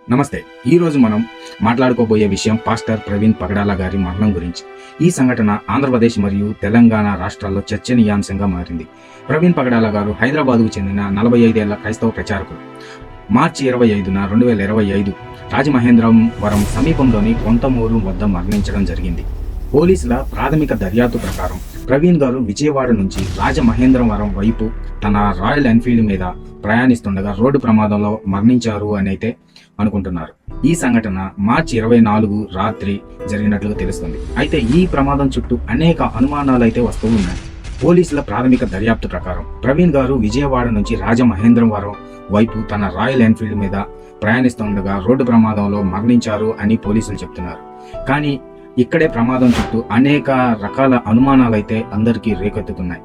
నమస్తే. ఈరోజు మనం మాట్లాడుకోబోయే విషయం పాస్టర్ ప్రవీణ్ పగడాల గారి మరణం గురించి. ఈ సంఘటన ఆంధ్రప్రదేశ్ మరియు తెలంగాణ రాష్ట్రాల్లో చర్చనీయాంశంగా మారింది. ప్రవీణ్ పగడాల గారు హైదరాబాద్కు చెందిన 45 ఏళ్ల క్రైస్తవ ప్రచారకులు. మార్చి 25న 2025 రాజమహేంద్రవరం సమీపంలోని కొంతమూరు వద్ద మరణించడం జరిగింది. పోలీసుల ప్రాథమిక దర్యాప్తు ప్రకారం ప్రవీణ్ గారు విజయవాడ నుంచి రాజమహేంద్రవరం వైపు తన రాయల్ ఎన్ఫీల్డ్ మీద ప్రయాణిస్తుండగా రోడ్డు ప్రమాదంలో మరణించారు అని అయితే అనుకుంటున్నారు. ఈ సంఘటన మార్చి 24 రాత్రి జరిగినట్లుగా తెలుస్తుంది. అయితే ఈ ప్రమాదం చుట్టూ అనేక అనుమానాలు అయితే వస్తూ ఉన్నాయి. పోలీసుల ప్రాథమిక దర్యాప్తు ప్రకారం ప్రవీణ్ గారు విజయవాడ నుంచి రాజమహేంద్రవరం వైపు తన రాయల్ ఎన్ఫీల్డ్ మీద ప్రయాణిస్తుండగా రోడ్డు ప్రమాదంలో మరణించారు అని పోలీసులు చెప్తున్నారు. కానీ ఇక్కడే ప్రమాదం చుట్టూ అనేక రకాల అనుమానాలైతే అందరికీ రేకెత్తుతున్నాయి.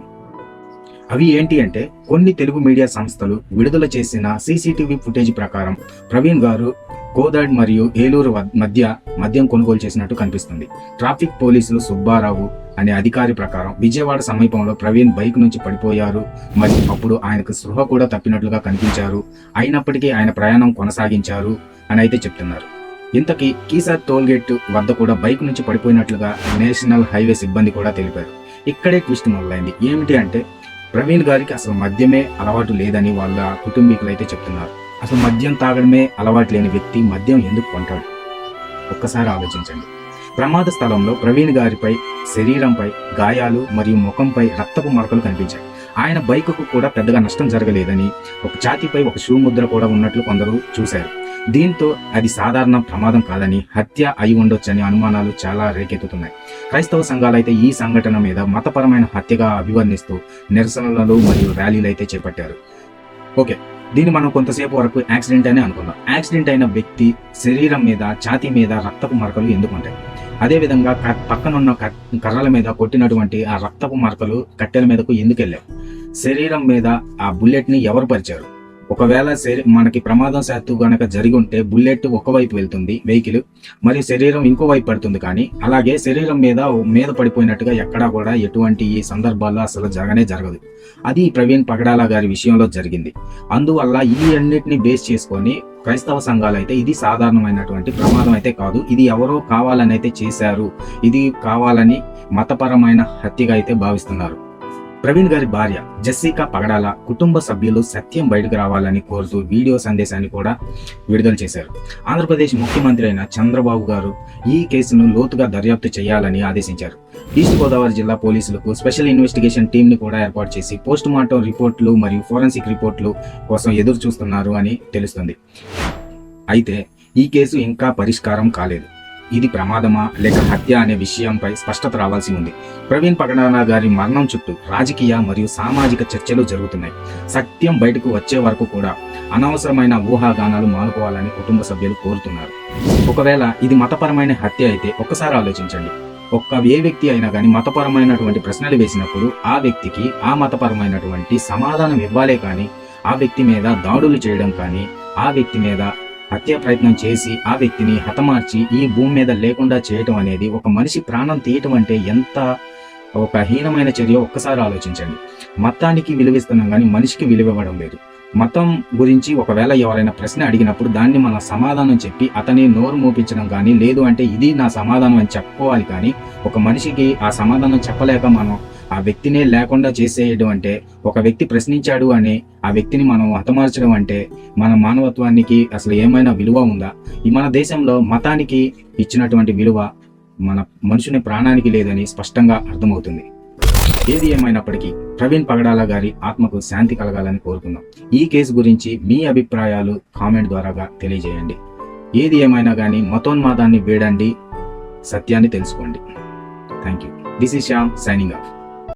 అవి ఏంటి అంటే, కొన్ని తెలుగు మీడియా సంస్థలు విడుదల చేసిన సీసీటీవీ ఫుటేజ్ ప్రకారం ప్రవీణ్ గారు కోదాడ్ మరియు ఏలూరు మధ్య మద్యం కొనుగోలు చేసినట్టు కనిపిస్తుంది. ట్రాఫిక్ పోలీసులు సుబ్బారావు అనే అధికారి ప్రకారం విజయవాడ సమీపంలో ప్రవీణ్ బైక్ నుంచి పడిపోయారు మరియు అప్పుడు ఆయనకు స్పృహ కూడా తప్పినట్లుగా కనిపించారు. అయినప్పటికీ ఆయన ప్రయాణం కొనసాగించారు అని అయితే చెప్తున్నారు. ఇంతకీ కీసర్ టోల్గేట్ వద్ద కూడా బైక్ నుంచి పడిపోయినట్లుగా నేషనల్ హైవే సిబ్బంది కూడా తెలిపారు. ఇక్కడే ట్విస్ట్ మొదలైంది. ఏమిటి అంటే, ప్రవీణ్ గారికి అసలు మద్యమే అలవాటు లేదని వాళ్ళ కుటుంబీకులు అయితే చెప్తున్నారు. అసలు మద్యం తాగడమే అలవాటు లేని వ్యక్తి మద్యం ఎందుకు కొంటాడు? ఒక్కసారి ఆలోచించండి. ప్రమాద స్థలంలో ప్రవీణ్ గారిపై శరీరంపై గాయాలు మరియు ముఖంపై రక్తపు మరకలు కనిపించాయి. ఆయన బైకుకు కూడా పెద్దగా నష్టం జరగలేదని, ఒక ఛాతీపై ఒక షూ ముద్ర కూడా ఉన్నట్లు కొందరు చూశారు. దీంతో అది సాధారణ ప్రమాదం కాదని, హత్య అయి ఉండొచ్చని అనుమానాలు చాలా రేకెత్తుతున్నాయి. క్రైస్తవ సంఘాలైతే ఈ సంఘటన మీద మతపరమైన హత్యగా అభివర్ణిస్తూ నిరసనలు మరియు ర్యాలీలు అయితే చేపట్టారు. ఓకే, దీన్ని మనం కొంతసేపు వరకు యాక్సిడెంట్ అనే అనుకుందాం. యాక్సిడెంట్ అయిన వ్యక్తి శరీరం మీద, ఛాతీ మీద రక్తపు మరకలు ఎందుకు ఉంటాయి? అదేవిధంగా పక్కనున్న కర్రల మీద కొట్టినటువంటి ఆ రక్తపు మరకలు కట్టెల మీదకు ఎందుకు వెళ్ళాయి? శరీరం మీద ఆ బుల్లెట్ని ఎవరు పరిచారు? ఒకవేళ మనకి ప్రమాదం శాతం గనక జరిగి ఉంటే బుల్లెట్ ఒకవైపు వెళ్తుంది వెహికల్, మరియు శరీరం ఇంకో వైపు పడుతుంది. కానీ అలాగే శరీరం మీద పడిపోయినట్టుగా ఎక్కడా కూడా ఎటువంటి ఈ సందర్భాల్లో అసలు జరగదు. అది ప్రవీణ్ పగడాల గారి విషయంలో జరిగింది. అందువల్ల ఈ అన్నిటిని బేస్ చేసుకొని క్రైస్తవ సంఘాలు అయితే ఇది సాధారణమైనటువంటి ప్రమాదం అయితే కాదు, ఇది ఎవరో కావాలని అయితే చేశారు, ఇది కావాలని మతపరమైన హత్యగా అయితే భావిస్తున్నారు. ప్రవీణ్ గారి భార్య జెస్సికా పగడాల కుటుంబ సభ్యులు సత్యం బయటకు రావాలని కోరుతూ వీడియో సందేశాన్ని కూడా విడుదల చేశారు. ఆంధ్రప్రదేశ్ ముఖ్యమంత్రి అయిన చంద్రబాబు గారు ఈ కేసును లోతుగా దర్యాప్తు చేయాలని ఆదేశించారు. ఈస్ట్ గోదావరి జిల్లా పోలీసులకు స్పెషల్ ఇన్వెస్టిగేషన్ టీంని కూడా ఏర్పాటు చేసి పోస్ట్ మార్టం రిపోర్ట్లు మరియు ఫోరెన్సిక్ రిపోర్ట్లు కోసం ఎదురు చూస్తున్నారు అని తెలుస్తుంది. అయితే ఈ కేసు ఇంకా పరిష్కారం కాలేదు. ఇది ప్రమాదమా లేక హత్య అనే విషయంపై స్పష్టత రావాల్సి ఉంది. ప్రవీణ్ పగడాల గారి మరణం చుట్టూ రాజకీయ మరియు సామాజిక చర్చలు జరుగుతున్నాయి. సత్యం బయటకు వచ్చే వరకు కూడా అనవసరమైన ఊహాగానాలు మానుకోవాలని కుటుంబ సభ్యులు కోరుతున్నారు. ఒకవేళ ఇది మతపరమైన హత్య అయితే ఒక్కసారి ఆలోచించండి. ఏ వ్యక్తి అయినా కానీ మతపరమైనటువంటి ప్రశ్నలు వేసినప్పుడు ఆ వ్యక్తికి ఆ మతపరమైనటువంటి సమాధానం ఇవ్వాలే కానీ ఆ వ్యక్తి మీద దాడులు చేయడం కానీ, ఆ వ్యక్తి మీద హత్య ప్రయత్నం చేసి ఆ వ్యక్తిని హతమార్చి ఈ భూమి మీద లేకుండా చేయటం అనేది, ఒక మనిషి ప్రాణం తీయటం అంటే ఎంత ఒక హీనమైన చర్య ఒక్కసారి ఆలోచించండి. మతానికి విలువిస్తున్నాం కానీ మనిషికి విలువివ్వడం లేదు. మతం గురించి ఒకవేళ ఎవరైనా ప్రశ్న అడిగినప్పుడు దాన్ని మనం సమాధానం చెప్పి అతని నోరు మోపించడం కానీ, లేదు అంటే ఇది నా సమాధానం అని చెప్పుకోవాలి. కానీ ఒక మనిషికి ఆ సమాధానం చెప్పలేక మనం ఆ వ్యక్తినే లేకుండా చేసేయడం అంటే, ఒక వ్యక్తి ప్రశ్నించాడు అని ఆ వ్యక్తిని మనం హతమార్చడం అంటే మన మానవత్వానికి అసలు ఏమైనా విలువ ఉందా? మన దేశంలో మతానికి ఇచ్చినటువంటి విలువ మన మనుషుని ప్రాణానికి లేదని స్పష్టంగా అర్థమవుతుంది. ఏది ఏమైనప్పటికీ ప్రవీణ్ పగడాల గారి ఆత్మకు శాంతి కలగాలని కోరుకుందాం. ఈ కేసు గురించి మీ అభిప్రాయాలు కామెంట్ ద్వారాగా తెలియజేయండి. ఏది ఏమైనా కానీ మతోన్మాదాన్ని వీడండి, సత్యాన్ని తెలుసుకోండి. Thank you. This is Shyam signing off.